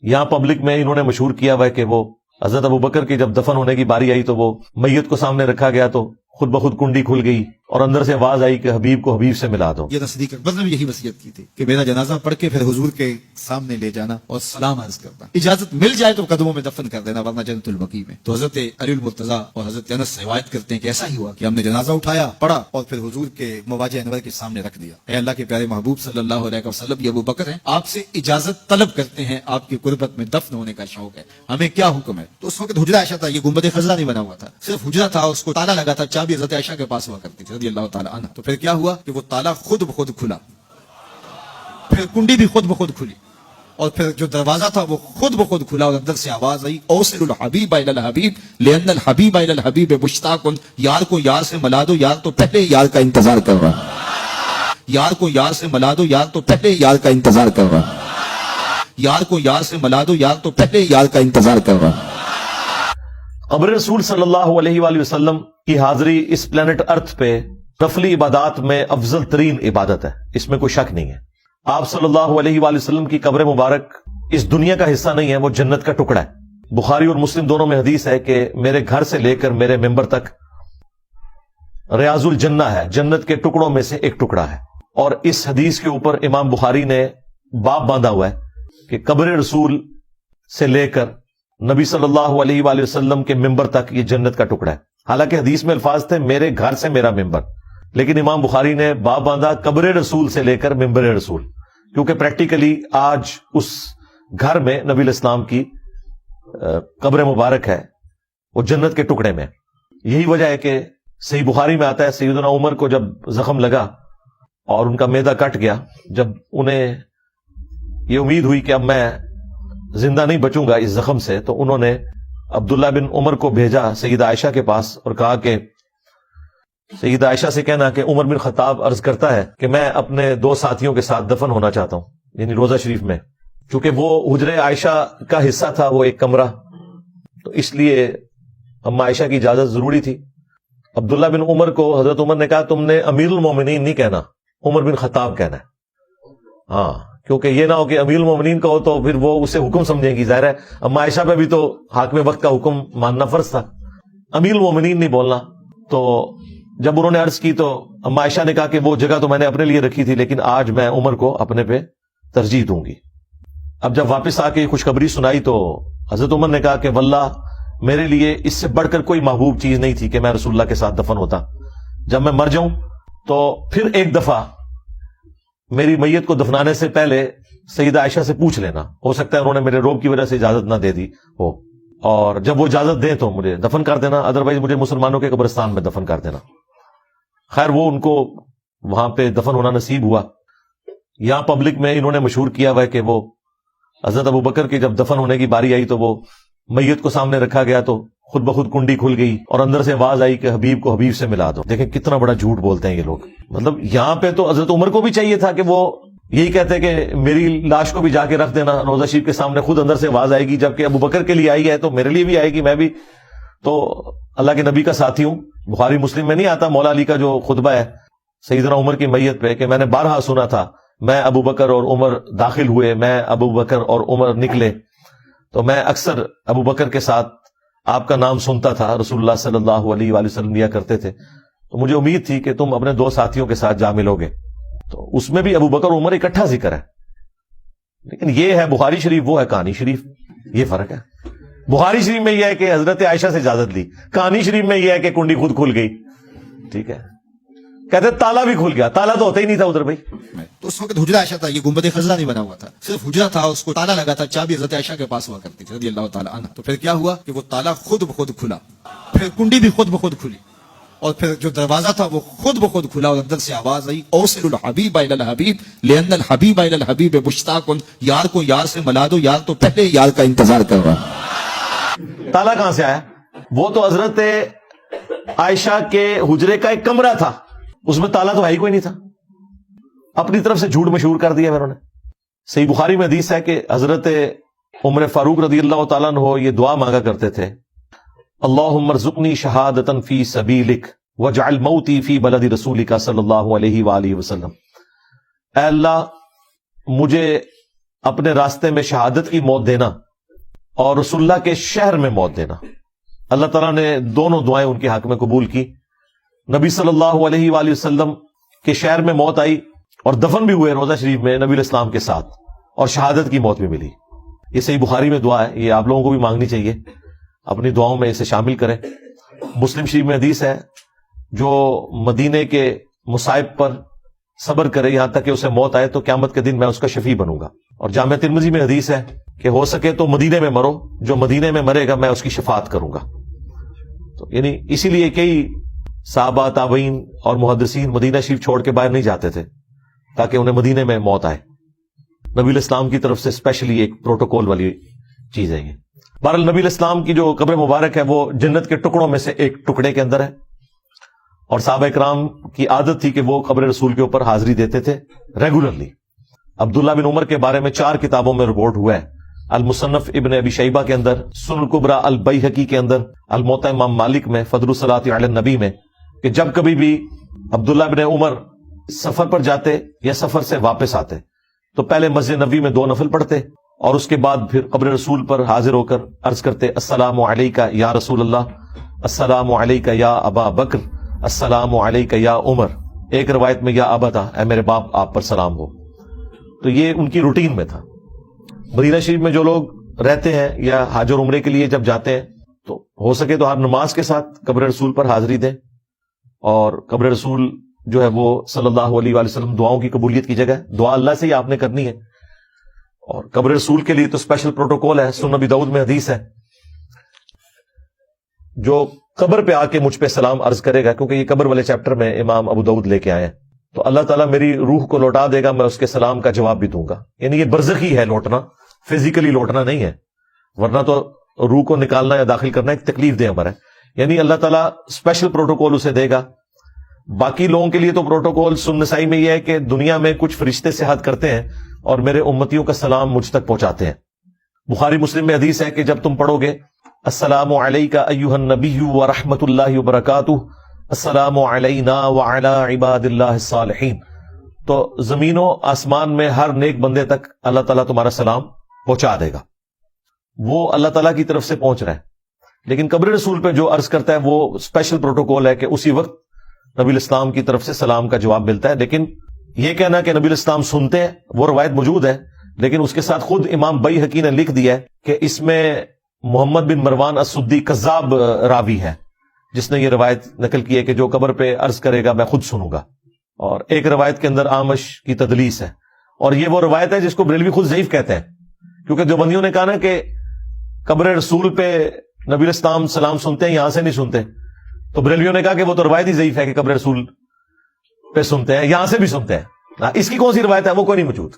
یہاں پبلک میں انہوں نے مشہور کیا ہوا ہے کہ وہ حضرت ابوبکر کی جب دفن ہونے کی باری آئی تو وہ میت کو سامنے رکھا گیا تو خود بخود کنڈی کھل گئی اور اندر سے آواز آئی کہ حبیب کو حبیب سے ملا دو. یہ صدیق اکبر نے بھی یہی وصیت کی تھی کہ میرا جنازہ پڑھ کے پھر حضور کے سامنے لے جانا اور سلام عرض کرنا. اجازت مل جائے تو قدموں میں دفن کر دینا ورنہ جنت البقیع میں. تو حضرت علی المرتضیٰ اور حضرت انس روایت کرتے ہیں کہ ایسا ہی ہوا کہ ہم نے جنازہ اٹھایا, پڑھا اور پھر حضور کے مواجہ انور کے سامنے رکھ دیا. اے اللہ کے پیارے محبوب صلی اللہ علیہ وسلم, یہ ابو بکر ہیں, آپ سے اجازت طلب کرتے ہیں, آپ کی قربت میں دفن ہونے کا شوق ہے, ہمیں کیا حکم ہے. تو اس وقت حجرہ عائشہ تھا, یہ گنبد خضرا نہیں بنا ہوا تھا, صرف حجرہ تھا, اس کو تالا لگا تھا, چابی حضرت عائشہ کے پاس ہوا کرتی تھی رضی اللہ تعالیٰ عنہ. تو پھر کیا ہوا کہ وہ تالا خود بخود کھلا, پھر کنڈی بھی خود بخود کھلی, اور پھر جو دروازہ تھا وہ خود بخود کھلا اور اندر سے آواز آئی, اوصل الحبیب الی الحبیب لان الحبیب الی الحبیب مشتاق. یار کو یار سے ملا دو, یار تو پہلے یار کا انتظار کر رہا. یار کو یار سے ملا دو, یار تو پہلے یار کا انتظار کر رہا. یار کو یار سے ملا دو, یار تو پہلے یار کا انتظار کر رہا. قبر رسول صلی اللہ علیہ وآلہ وسلم کی حاضری اس پلانٹ ارتھ پہ نفلی عبادات میں افضل ترین عبادت ہے, اس میں کوئی شک نہیں ہے. آپ صلی اللہ علیہ وآلہ وسلم کی قبر مبارک اس دنیا کا حصہ نہیں ہے, وہ جنت کا ٹکڑا ہے. بخاری اور مسلم دونوں میں حدیث ہے کہ میرے گھر سے لے کر میرے ممبر تک ریاض الجنہ ہے, جنت کے ٹکڑوں میں سے ایک ٹکڑا ہے. اور اس حدیث کے اوپر امام بخاری نے باب باندھا ہوا ہے کہ قبر رسول سے لے کر نبی صلی اللہ علیہ وآلہ وسلم کے ممبر تک یہ جنت کا ٹکڑا ہے. حالانکہ حدیث میں الفاظ تھے میرے گھر سے میرا ممبر, لیکن امام بخاری نے باب باندھا قبر رسول سے لے کر ممبر رسول, کیونکہ پریکٹیکلی آج اس گھر میں نبی الاسلام کی قبر مبارک ہے, وہ جنت کے ٹکڑے میں. یہی وجہ ہے کہ صحیح بخاری میں آتا ہے سیدنا عمر کو جب زخم لگا اور ان کا معدہ کٹ گیا, جب انہیں یہ امید ہوئی کہ اب میں زندہ نہیں بچوں گا اس زخم سے, تو انہوں نے عبداللہ بن عمر کو بھیجا سیدہ عائشہ کے پاس اور کہا کہ سیدہ عائشہ سے کہنا کہ عمر بن خطاب عرض کرتا ہے کہ میں اپنے 2 ساتھیوں کے ساتھ دفن ہونا چاہتا ہوں, یعنی روضہ شریف میں, چونکہ وہ حجرے عائشہ کا حصہ تھا, وہ ایک کمرہ, تو اس لیے اما عائشہ کی اجازت ضروری تھی. عبداللہ بن عمر کو حضرت عمر نے کہا تم نے امیر المومنین نہیں کہنا, عمر بن خطاب کہنا ہے. ہاں, کیونکہ یہ نہ ہو کہ امیر المومنین کہو تو پھر وہ اسے حکم سمجھیں گی, ظاہر ہے اما عائشہ پہ بھی تو حاکم وقت کا حکم ماننا فرض تھا, امیر المومنین نہیں بولنا. تو جب انہوں نے عرض کی تو اما عائشہ نے کہا کہ وہ جگہ تو میں نے اپنے لیے رکھی تھی, لیکن آج میں عمر کو اپنے پہ ترجیح دوں گی. اب جب واپس آ کے خوشخبری سنائی تو حضرت عمر نے کہا کہ واللہ میرے لیے اس سے بڑھ کر کوئی محبوب چیز نہیں تھی کہ میں رسول اللہ کے ساتھ دفن ہوتا. جب میں مر جاؤں تو پھر ایک دفعہ میری میت کو دفنانے سے پہلے سیدہ عائشہ سے پوچھ لینا, ہو سکتا ہے انہوں نے میرے روب کی وجہ سے اجازت نہ دے دی ہو, اور جب وہ اجازت دیں تو مجھے دفن کر دینا, ادروائز مجھے مسلمانوں کے قبرستان میں دفن کر دینا. خیر وہ ان کو وہاں پہ دفن ہونا نصیب ہوا. یہاں پبلک میں انہوں نے مشہور کیا ہوا ہے کہ وہ حضرت ابوبکر کی جب دفن ہونے کی باری آئی تو وہ میت کو سامنے رکھا گیا تو خود بخود کنڈی کھل گئی اور اندر سے آواز آئی کہ حبیب کو حبیب سے ملا دو. دیکھیں کتنا بڑا جھوٹ بولتے ہیں یہ لوگ. مطلب یہاں پہ تو حضرت عمر کو بھی چاہیے تھا کہ وہ یہی کہتے کہ میری لاش کو بھی جا کے رکھ دینا روضہ شریف کے سامنے, خود اندر سے آواز آئے گی, جبکہ ابوبکر کے لیے آئی ہے تو میرے لیے بھی آئے گی, میں بھی تو اللہ کے نبی کا ساتھی ہوں. بخاری مسلم میں نہیں آتا مولا علی کا جو خطبہ ہے سیدنا عمر کی میت پہ کہ میں نے بارہا سنا تھا, میں ابوبکر اور عمر داخل ہوئے, میں ابوبکر اور عمر نکلے, تو میں اکثر ابوبکر کے ساتھ آپ کا نام سنتا تھا, رسول اللہ صلی اللہ علیہ وآلہ وسلم لیا کرتے تھے, تو مجھے امید تھی کہ تم اپنے 2 ساتھیوں کے ساتھ جا ملو گے. تو اس میں بھی ابوبکر اور عمر اکٹھا ذکر ہے, لیکن یہ ہے بخاری شریف, وہ ہے کہانی شریف, یہ فرق ہے. بخاری شریف میں یہ ہے کہ حضرت عائشہ سے اجازت لی, کہانی شریف میں یہ ہے کہ کنڈی خود کھل گئی. ٹھیک ہے, کہتے تالا بھی کھل گیا, تالا تو ہوتا ہی نہیں تھا ادھر بھائی. تو اس وقت حجرہ عائشہ تھا, یہ گنبد خضرا نہیں بنا ہوا تھا, صرف حجرہ تھا, اس کو تالا لگا تھا, چابی حضرت عائشہ کے پاس ہوا کرتی تھی رضی اللہ تعالیٰ عنہ. تو پھر کیا ہوا کہ وہ تالا خود بخود کھلا, پھر کنڈی بھی خود بخود کھلی, اور پھر جو دروازہ تھا وہ خود بخود کھلا اور اندر سے آواز آئی اوصل الحبیب الی الحبیب لان الحبیب الی الحبیب مشتاق. یار کو یار سے ملا دو, یار تو پہلے یار کا انتظار کر رہا. تالا کہاں سے آیا؟ وہ تو حضرت عائشہ کے حجرے کا ایک کمرہ تھا, اس میں تالا تو ہے ہی کوئی نہیں تھا. اپنی طرف سے جھوٹ مشہور کر دیا انہوں نے. صحیح بخاری میں حدیث ہے کہ حضرت عمر فاروق رضی اللہ تعالیٰ عنہ یہ دعا مانگا کرتے تھے, اللہم ارزقنی شہادتا فی سبیلک واجعل موتی فی بلد رسولک صلی اللہ علیہ وآلہ وسلم. اے اللہ مجھے اپنے راستے میں شہادت کی موت دینا اور رسول اللہ کے شہر میں موت دینا، اللہ تعالیٰ نے دونوں دعائیں ان کے حق میں قبول کی۔ نبی صلی اللہ علیہ وآلہ وسلم کے شہر میں موت آئی اور دفن بھی ہوئے روضہ شریف میں نبی علیہ السلام کے ساتھ، اور شہادت کی موت بھی ملی۔ یہ صحیح بخاری میں دعا ہے، یہ آپ لوگوں کو بھی مانگنی چاہیے، اپنی دعاؤں میں اسے شامل کریں۔ مسلم شریف میں حدیث ہے، جو مدینے کے مصائب پر صبر کرے یہاں تک کہ اسے موت آئے تو قیامت کے دن میں اس کا شفیع بنوں گا۔ اور جامع ترمذی میں حدیث ہے کہ ہو سکے تو مدینے میں مرو، جو مدینے میں مرے گا میں اس کی شفاعت کروں گا۔ تو یعنی اسی لیے کئی صحابہ، تابعین اور محدثین مدینہ شریف چھوڑ کے باہر نہیں جاتے تھے تاکہ انہیں مدینے میں موت آئے۔ نبی علیہ السلام کی طرف سے اسپیشلی ایک پروٹوکول والی چیز ہے یہ۔ بہرحال نبی علیہ السلام کی جو قبر مبارک ہے وہ جنت کے ٹکڑوں میں سے ایک ٹکڑے کے اندر ہے، اور صحابہ کرام کی عادت تھی کہ وہ قبر رسول کے اوپر حاضری دیتے تھے ریگولرلی۔ عبداللہ بن عمر کے بارے میں 4 کتابوں میں رپورٹ ہوا ہے، المصنف ابن ابی شیبہ کے اندر، سنن الکبریٰ البیہقی کے اندر، الموطأ امام مالک میں، فضل الصلاۃ علی النبی میں، کہ جب کبھی بھی عبداللہ بن عمر سفر پر جاتے یا سفر سے واپس آتے تو پہلے مسجد نبوی میں 2 نفل پڑھتے اور اس کے بعد پھر قبر رسول پر حاضر ہو کر عرض کرتے السلام علیکہ یا رسول اللہ، السلام علیکہ یا ابا بکر، السلام علیکہ یا عمر۔ ایک روایت میں یا ابا تھا، اے میرے باپ آپ پر سلام ہو۔ تو یہ ان کی روٹین میں تھا۔ مدینہ شریف میں جو لوگ رہتے ہیں یا حج اور عمرے کے لیے جب جاتے ہیں تو ہو سکے تو ہر نماز کے ساتھ قبر رسول پر حاضری دیں، اور قبر رسول جو ہے وہ صلی اللہ علیہ وآلہ وسلم دعاؤں کی قبولیت کی جگہ ہے، دعا اللہ سے ہی آپ نے کرنی ہے۔ اور قبر رسول کے لیے تو اسپیشل پروٹوکول ہے، سنن ابی داؤد میں حدیث ہے، جو قبر پہ آ کے مجھ پہ سلام عرض کرے گا، کیونکہ یہ قبر والے چیپٹر میں امام ابو داؤد لے کے آئے ہیں، تو اللہ تعالیٰ میری روح کو لوٹا دے گا، میں اس کے سلام کا جواب بھی دوں گا۔ یعنی یہ برزخی ہے لوٹنا، فزیکلی لوٹنا نہیں ہے، ورنہ تو روح کو نکالنا یا داخل کرنا ایک تکلیف دہ امر ہے۔ یعنی اللہ تعالیٰ اسپیشل پروٹوکول اسے دے گا۔ باقی لوگوں کے لیے تو پروٹوکول سنن نسائی میں یہ ہے کہ دنیا میں کچھ فرشتے صحت کرتے ہیں اور میرے امتیوں کا سلام مجھ تک پہنچاتے ہیں۔ بخاری مسلم میں حدیث ہے کہ جب تم پڑھو گے السلام علیکہ ایھا النبی ورحمۃ اللہ وبرکاتہ، السلام علینا وعلی عباد اللہ الصالحین، تو زمین و آسمان میں ہر نیک بندے تک اللہ تعالیٰ تمہارا سلام پہنچا دے گا، وہ اللہ تعالیٰ کی طرف سے پہنچ رہا ہے۔ لیکن قبر رسول پہ جو عرض کرتا ہے وہ اسپیشل پروٹوکول ہے کہ اسی وقت نبی الاسلام کی طرف سے سلام کا جواب ملتا ہے۔ لیکن یہ کہنا کہ نبی الاسلام سنتے ہیں، وہ روایت موجود ہے، لیکن اس کے ساتھ خود امام بیہقی نے لکھ دیا ہے کہ اس میں محمد بن مروان السدی کذاب راوی ہے، جس نے یہ روایت نقل کی ہے کہ جو قبر پہ عرض کرے گا میں خود سنوں گا۔ اور ایک روایت کے اندر آمش کی تدلیس ہے، اور یہ وہ روایت ہے جس کو بریلوی خود ضعیف کہتے ہیں، کیونکہ جو بندیوں نے کہا نا کہ قبر رسول پہ نبی الاسلام سلام سنتے ہیں، یہاں سے نہیں سنتے، تو بریلویوں نے کہا کہ وہ تو روایت ہی ضعیف ہے کہ قبر رسول پہ سنتے ہیں، یہاں سے بھی سنتے ہیں، اس کی کون سی روایت ہے؟ وہ کوئی نہیں موجود۔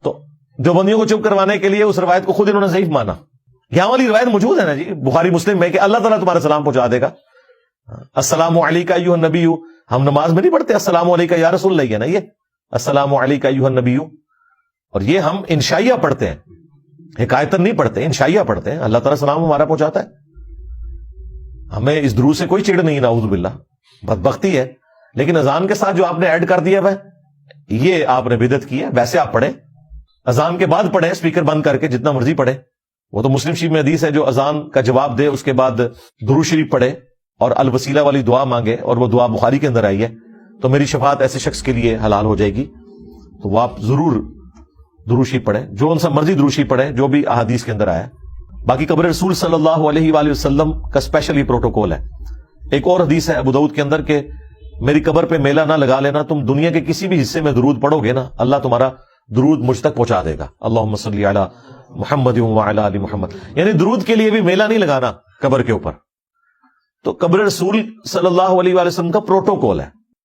تو جو بندیوں کو چپ کروانے کے لیے اس روایت کو خود انہوں نے ضعیف مانا۔ یہاں والی روایت موجود ہے نا جی بخاری مسلم میں کہ اللہ تعالیٰ تمہارا سلام پہنچا دے گا۔ السلام علیکہ ایھا النبی، ہم نماز میں نہیں پڑھتے السلام علیکہ یا رسول اللہ، ہے نا یہ السلام علیکہ ایھا النبی، اور یہ ہم انشائیہ پڑھتے ہیں، حکایتن نہیں پڑھتے، انشائیہ پڑھتے ہیں، اللہ تعالیٰ سلام ہمارا پہنچاتا ہے۔ ہمیں اس درود سے کوئی چڑ نہیں، نعوذ باللہ، بدبختی ہے۔ لیکن اذان کے ساتھ جو آپ نے ایڈ کر دیا ہے یہ آپ نے بدعت کی ہے۔ ویسے آپ پڑھیں، اذان کے بعد پڑھیں، اسپیکر بند کر کے جتنا مرضی پڑھیں، وہ تو مسلم شریف میں حدیث ہے جو اذان کا جواب دے اس کے بعد درود شریف پڑھے اور الوسیلہ والی دعا مانگے، اور وہ دعا بخاری کے اندر آئی ہے، تو میری شفاعت ایسے شخص کے لیے حلال ہو جائے گی۔ تو وہ آپ ضرور درود شریف پڑھیں، جو ان سے مرضی درود شریف پڑھیں جو بھی احادیث کے اندر آیا ہے۔ باقی قبر رسول صلی اللہ علیہ وآلہ وسلم کا اسپیشل ہی پروٹوکول ہے۔ ایک اور حدیث ہے ابو داؤد کے اندر کہ میری قبر پہ میلہ نہ لگا لینا، تم دنیا کے کسی بھی حصے میں درود پڑھو گے نا اللہ تمہارا درود مجھ تک پہنچا دے گا۔ اللہم صلی علی محمد وعلی آل محمد، یعنی درود کے لیے بھی میلہ نہیں لگانا قبر کے اوپر۔ تو قبر رسول صلی اللہ علیہ وآلہ وسلم کا پروٹوکول ہے۔